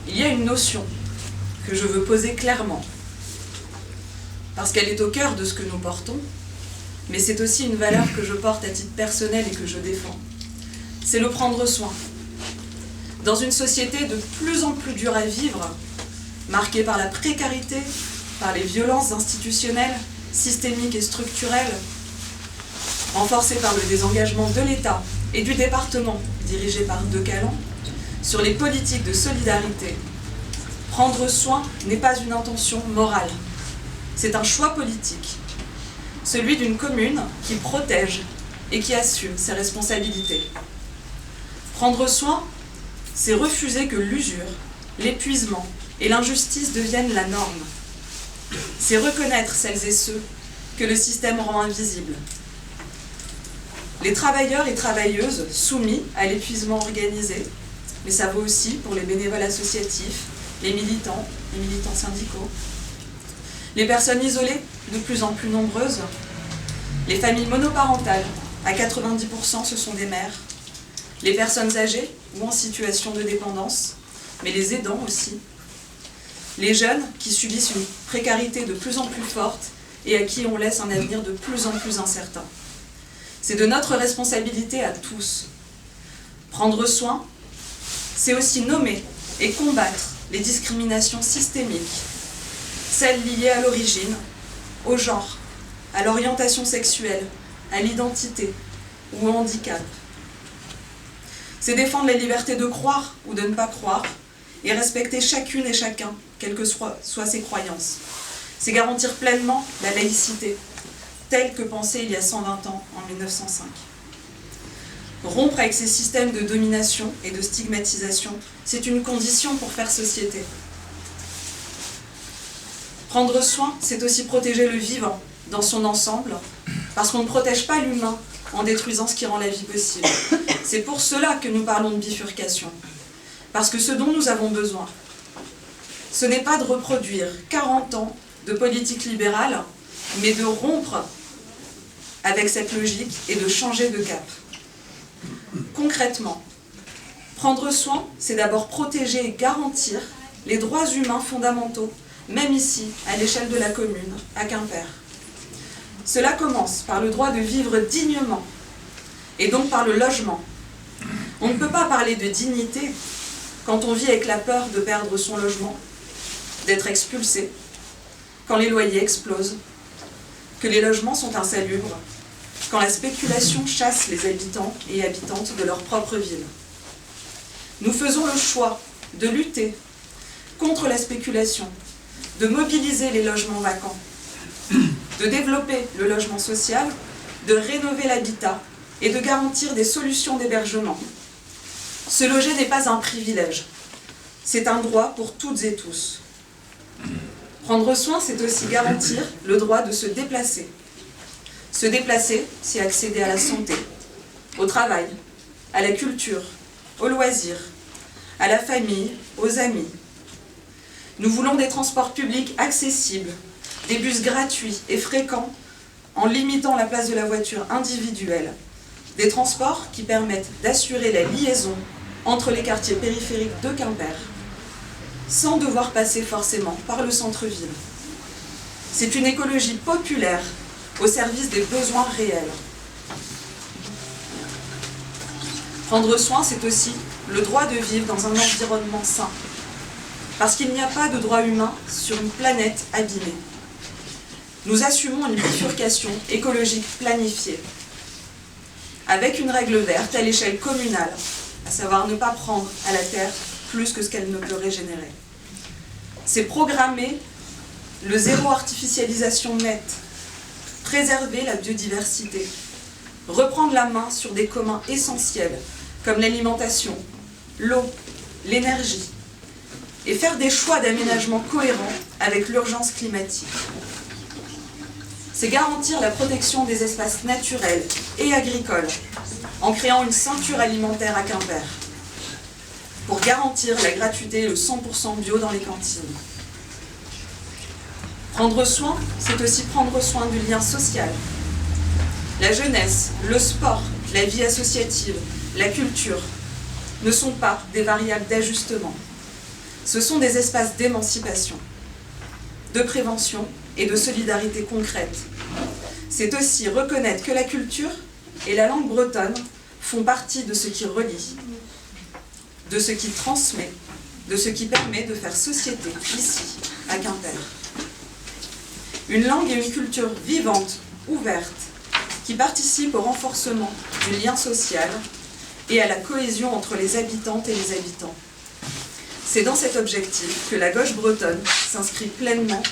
il y a une notion que je veux poser clairement, parce qu'elle est au cœur de ce que nous portons, mais c'est aussi une valeur que je porte à titre personnel et que je défends. C'est le prendre soin. Dans une société de plus en plus dure à vivre, marquée par la précarité, par les violences institutionnelles, systémiques et structurelles, renforcée par le désengagement de l'État et du département, dirigé par Decaland, sur les politiques de solidarité, prendre soin n'est pas une intention morale. C'est un choix politique, celui d'une commune qui protège et qui assume ses responsabilités. Prendre soin, c'est refuser que l'usure, l'épuisement et l'injustice deviennent la norme. C'est reconnaître celles et ceux que le système rend invisibles. Les travailleurs et travailleuses soumis à l'épuisement organisé, mais ça vaut aussi pour les bénévoles associatifs, les militants syndicaux, les personnes isolées, de plus en plus nombreuses, les familles monoparentales, à 90% ce sont des mères, les personnes âgées ou en situation de dépendance, mais les aidants aussi, les jeunes qui subissent une précarité de plus en plus forte et à qui on laisse un avenir de plus en plus incertain. C'est de notre responsabilité à tous. Prendre soin, c'est aussi nommer et combattre les discriminations systémiques, celles liées à l'origine, au genre, à l'orientation sexuelle, à l'identité ou au handicap. C'est défendre la liberté de croire ou de ne pas croire et respecter chacune et chacun, quelles que soient ses croyances. C'est garantir pleinement la laïcité, telle que pensée il y a 120 ans, en 1905. Rompre avec ces systèmes de domination et de stigmatisation, c'est une condition pour faire société. Prendre soin, c'est aussi protéger le vivant dans son ensemble, parce qu'on ne protège pas l'humain en détruisant ce qui rend la vie possible. C'est pour cela que nous parlons de bifurcation, parce que ce dont nous avons besoin, ce n'est pas de reproduire 40 ans de politique libérale, mais de rompre avec cette logique et de changer de cap. Concrètement, prendre soin, c'est d'abord protéger et garantir les droits humains fondamentaux, même ici, à l'échelle de la commune, à Quimper. Cela commence par le droit de vivre dignement, et donc par le logement. On ne peut pas parler de dignité quand on vit avec la peur de perdre son logement, d'être expulsé, quand les loyers explosent, que les logements sont insalubres, quand la spéculation chasse les habitants et habitantes de leur propre ville. Nous faisons le choix de lutter contre la spéculation, de mobiliser les logements vacants, de développer le logement social, de rénover l'habitat et de garantir des solutions d'hébergement. Se loger n'est pas un privilège, c'est un droit pour toutes et tous. Prendre soin, c'est aussi garantir le droit de se déplacer. Se déplacer, c'est accéder à la santé, au travail, à la culture, aux loisirs, à la famille, aux amis. Nous voulons des transports publics accessibles, des bus gratuits et fréquents en limitant la place de la voiture individuelle, des transports qui permettent d'assurer la liaison entre les quartiers périphériques de Quimper, sans devoir passer forcément par le centre-ville. C'est une écologie populaire au service des besoins réels. Prendre soin, c'est aussi le droit de vivre dans un environnement sain, parce qu'il n'y a pas de droit humain sur une planète abîmée. Nous assumons une bifurcation écologique planifiée, avec une règle verte à l'échelle communale, à savoir ne pas prendre à la terre plus que ce qu'elle ne peut régénérer. C'est programmer le zéro artificialisation nette, préserver la biodiversité, reprendre la main sur des communs essentiels comme l'alimentation, l'eau, l'énergie, et faire des choix d'aménagement cohérents avec l'urgence climatique. C'est garantir la protection des espaces naturels et agricoles en créant une ceinture alimentaire à Quimper pour garantir la gratuité et le 100% bio dans les cantines. Prendre soin, c'est aussi prendre soin du lien social. La jeunesse, le sport, la vie associative, la culture ne sont pas des variables d'ajustement. Ce sont des espaces d'émancipation, de prévention et de solidarité concrète. C'est aussi reconnaître que la culture et la langue bretonne font partie de ce qui relie, de ce qui transmet, de ce qui permet de faire société ici, à Quimper. Une langue et une culture vivantes, ouvertes, qui participent au renforcement du lien social et à la cohésion entre les habitantes et les habitants. C'est dans cet objectif que la gauche bretonne s'inscrit pleinement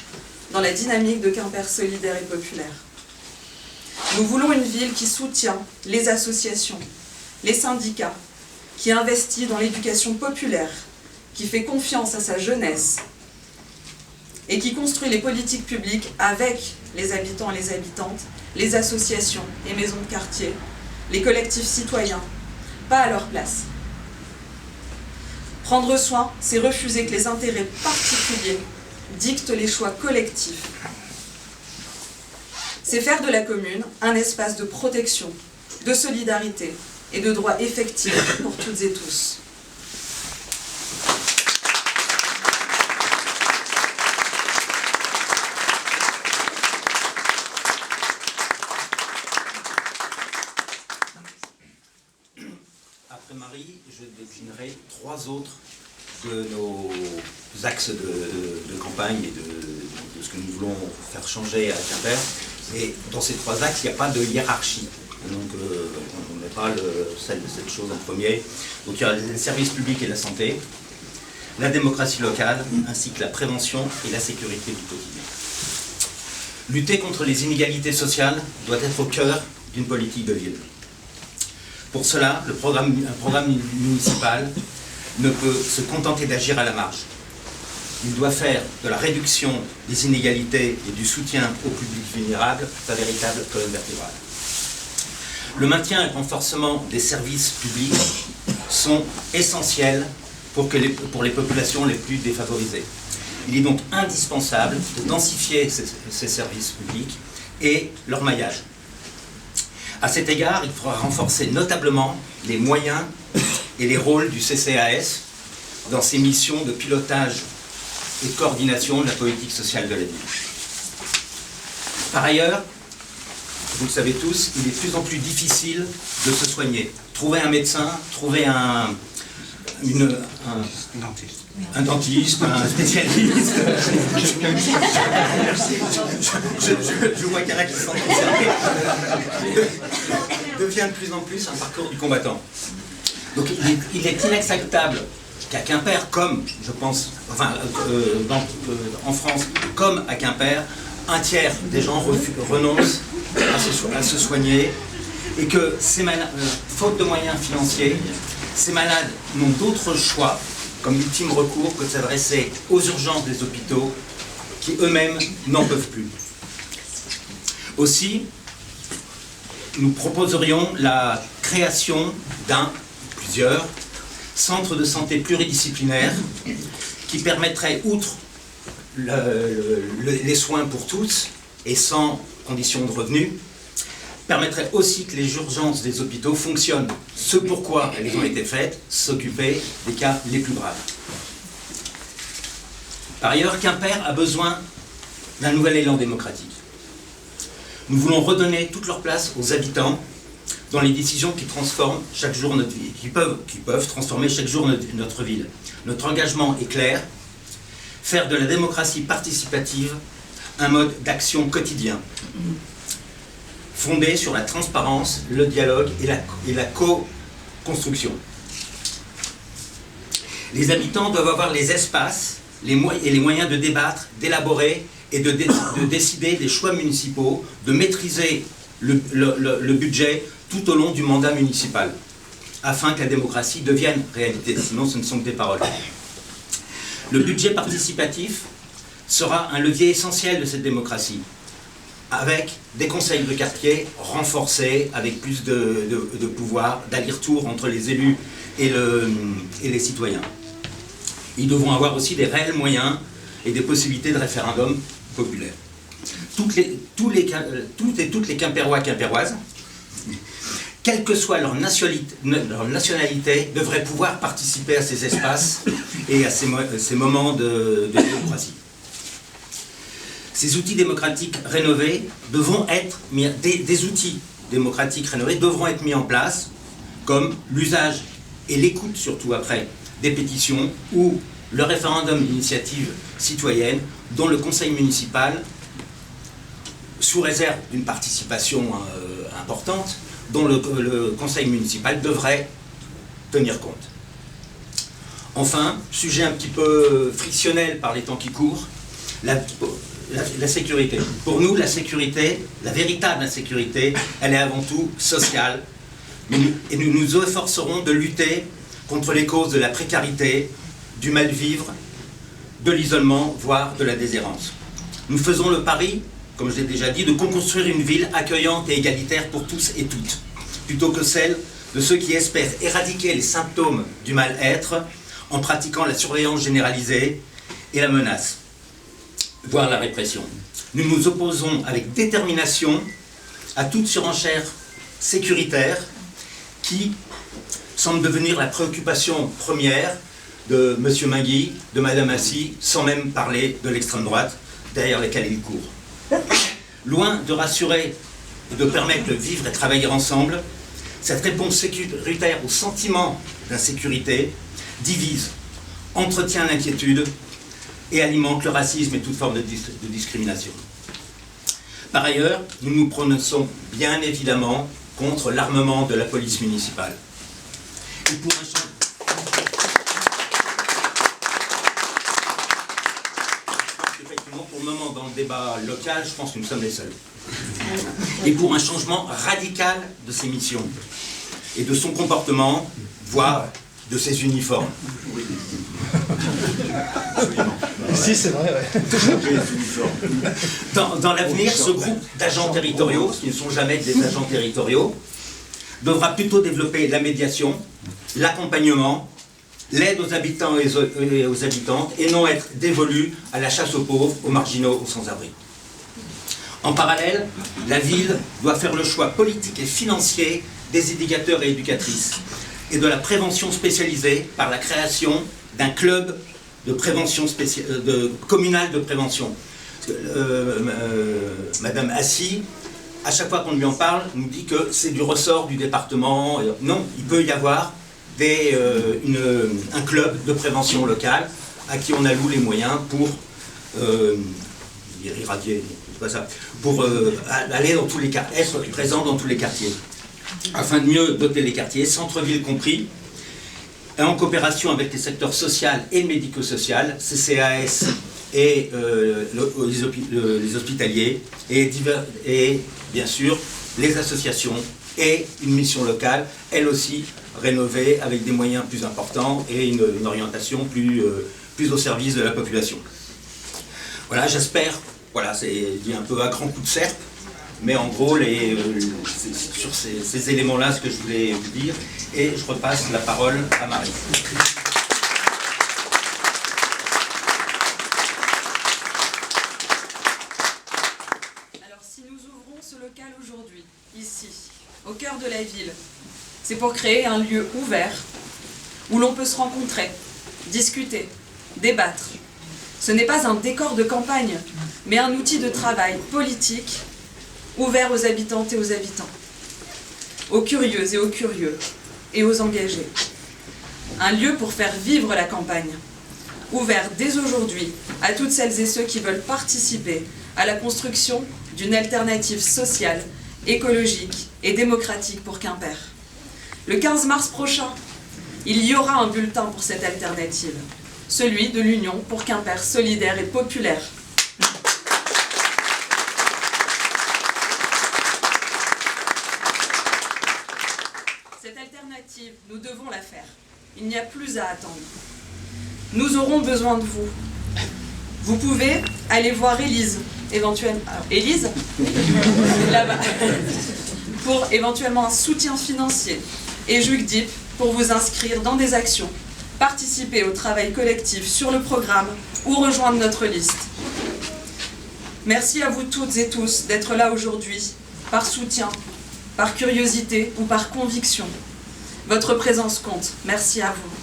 dans la dynamique de Quimper solidaire et populaire. Nous voulons une ville qui soutient les associations, les syndicats, qui investit dans l'éducation populaire, qui fait confiance à sa jeunesse et qui construit les politiques publiques avec les habitants et les habitantes, les associations et maisons de quartier, les collectifs citoyens, pas à leur place. Prendre soin, c'est refuser que les intérêts particuliers dictent les choix collectifs. C'est faire de la commune un espace de protection, de solidarité et de droits effectifs pour toutes et tous. Après Marie, je déclinerai 3 autres de nos axes de campagne et de ce que nous voulons faire changer à Quimper. Et dans ces 3 axes, il n'y a pas de hiérarchie. Donc on ne met pas cette chose en premier. Donc il y a les services publics et la santé, la démocratie locale, ainsi que la prévention et la sécurité du quotidien. Lutter contre les inégalités sociales doit être au cœur d'une politique de ville. Pour cela, un programme municipal ne peut se contenter d'agir à la marge. Il doit faire de la réduction des inégalités et du soutien aux publics vulnérables sa véritable colonne vertébrale. Le maintien et le renforcement des services publics sont essentiels pour les populations les plus défavorisées. Il est donc indispensable de densifier ces services publics et leur maillage. À cet égard, il faudra renforcer notablement les moyens et les rôles du CCAS dans ses missions de pilotage et de coordination de la politique sociale de la ville. Par ailleurs, vous le savez tous, il est de plus en plus difficile de se soigner. Trouver un médecin, trouver un dentiste, un spécialiste. Je vois qu'il y en a qui sont concernés. Devient de plus en plus un parcours du combattant. Donc il est inacceptable qu'à Quimper, comme je pense, en France, comme à Quimper, un tiers des gens renoncent à se soigner et que faute de moyens financiers, ces malades n'ont d'autre choix comme ultime recours que de s'adresser aux urgences des hôpitaux qui eux-mêmes n'en peuvent plus. Aussi, nous proposerions la création plusieurs centres de santé pluridisciplinaires qui permettraient, outre les soins pour tous et sans condition de revenus, permettrait aussi que les urgences des hôpitaux fonctionnent. Ce pourquoi elles ont été faites, s'occuper des cas les plus graves. Par ailleurs, Quimper a besoin d'un nouvel élan démocratique. Nous voulons redonner toute leur place aux habitants dans les décisions qui transforment chaque jour notre vie, qui peuvent transformer chaque jour notre ville. Notre engagement est clair, faire de la démocratie participative un mode d'action quotidien, fondé sur la transparence, le dialogue et la co-construction. Les habitants doivent avoir les espaces et les moyens de débattre, d'élaborer et de décider des choix municipaux, de maîtriser le budget tout au long du mandat municipal, afin que la démocratie devienne réalité, sinon ce ne sont que des paroles. Le budget participatif sera un levier essentiel de cette démocratie, avec des conseils de quartier renforcés, avec plus de pouvoir, d'aller-retour entre les élus et les citoyens. Ils devront avoir aussi des réels moyens et des possibilités de référendum populaire. Toutes les Quimpérois, Quimpéroises quelle que soit leur nationalité, devraient pouvoir participer à ces espaces et à ces moments de démocratie. Ces outils démocratiques rénovés devront être mis, des outils démocratiques rénovés devront être mis en place, comme l'usage et l'écoute surtout après des pétitions ou le référendum d'initiative citoyenne dont le conseil municipal, sous réserve d'une participation importante, dont le conseil municipal devrait tenir compte. Enfin, sujet un petit peu frictionnel par les temps qui courent, la sécurité. Pour nous, la sécurité, la véritable insécurité, elle est avant tout sociale. Et nous nous efforcerons de lutter contre les causes de la précarité, du mal-vivre, de l'isolement, voire de la déshérence. Nous faisons le pari, comme je l'ai déjà dit, de construire une ville accueillante et égalitaire pour tous et toutes, plutôt que celle de ceux qui espèrent éradiquer les symptômes du mal-être en pratiquant la surveillance généralisée et la menace, voire la répression. Nous nous opposons avec détermination à toute surenchère sécuritaire qui semble devenir la préoccupation première de M. Mingui, de Mme Assy, sans même parler de l'extrême droite, derrière laquelle il court. Loin de rassurer et de permettre de vivre et travailler ensemble, cette réponse sécuritaire au sentiment d'insécurité divise, entretient l'inquiétude et alimente le racisme et toute forme de discrimination. Par ailleurs, nous nous prononçons bien évidemment contre l'armement de la police municipale. Et pour le moment, dans le débat local, je pense que nous sommes les seuls. Et pour un changement radical de ses missions et de son comportement, voire de ses uniformes. Si, c'est vrai, ouais. Dans l'avenir, ce groupe d'agents territoriaux, qui ne sont jamais des agents territoriaux, devra plutôt développer la médiation, l'accompagnement, l'aide aux habitants et aux habitantes, et non être dévolu à la chasse aux pauvres, aux marginaux, aux sans-abri. En parallèle, la ville doit faire le choix politique et financier des éducateurs et éducatrices et de la prévention spécialisée par la création d'un club de prévention communal de prévention. Madame Assy, à chaque fois qu'on lui en parle, nous dit que c'est du ressort du département. Non, il peut y avoir un club de prévention locale à qui on alloue les moyens pour irradier, c'est pas ça, pour aller dans tous les quartiers, être présent dans tous les quartiers, afin de mieux doter les quartiers, centre-ville compris, et en coopération avec les secteurs social et médico-social, CCAS et les hospitaliers, et bien sûr les associations, et une mission locale, elle aussi rénovée avec des moyens plus importants et une orientation plus au service de la population. Voilà, j'espère, voilà, c'est dit un peu à grand coup de serpe, mais en gros, c'est sur ces éléments-là ce que je voulais vous dire, et je repasse la parole à Marie. Alors, si nous ouvrons ce local aujourd'hui, ici, au cœur de la ville, c'est pour créer un lieu ouvert où l'on peut se rencontrer, discuter, débattre. Ce n'est pas un décor de campagne, mais un outil de travail politique ouvert aux habitantes et aux habitants, aux curieuses et aux curieux, et aux engagés. Un lieu pour faire vivre la campagne, ouvert dès aujourd'hui à toutes celles et ceux qui veulent participer à la construction d'une alternative sociale, écologique et démocratique pour Quimper. Le 15 mars prochain, il y aura un bulletin pour cette alternative, celui de l'Union pour Quimper solidaire et populaire. Cette alternative, nous devons la faire. Il n'y a plus à attendre. Nous aurons besoin de vous. Vous pouvez aller voir Élise, éventuellement. Élise, là-bas, pour éventuellement un soutien financier. Et Juc Dip pour vous inscrire dans des actions, participer au travail collectif sur le programme ou rejoindre notre liste. Merci à vous toutes et tous d'être là aujourd'hui, par soutien, par curiosité ou par conviction. Votre présence compte. Merci à vous.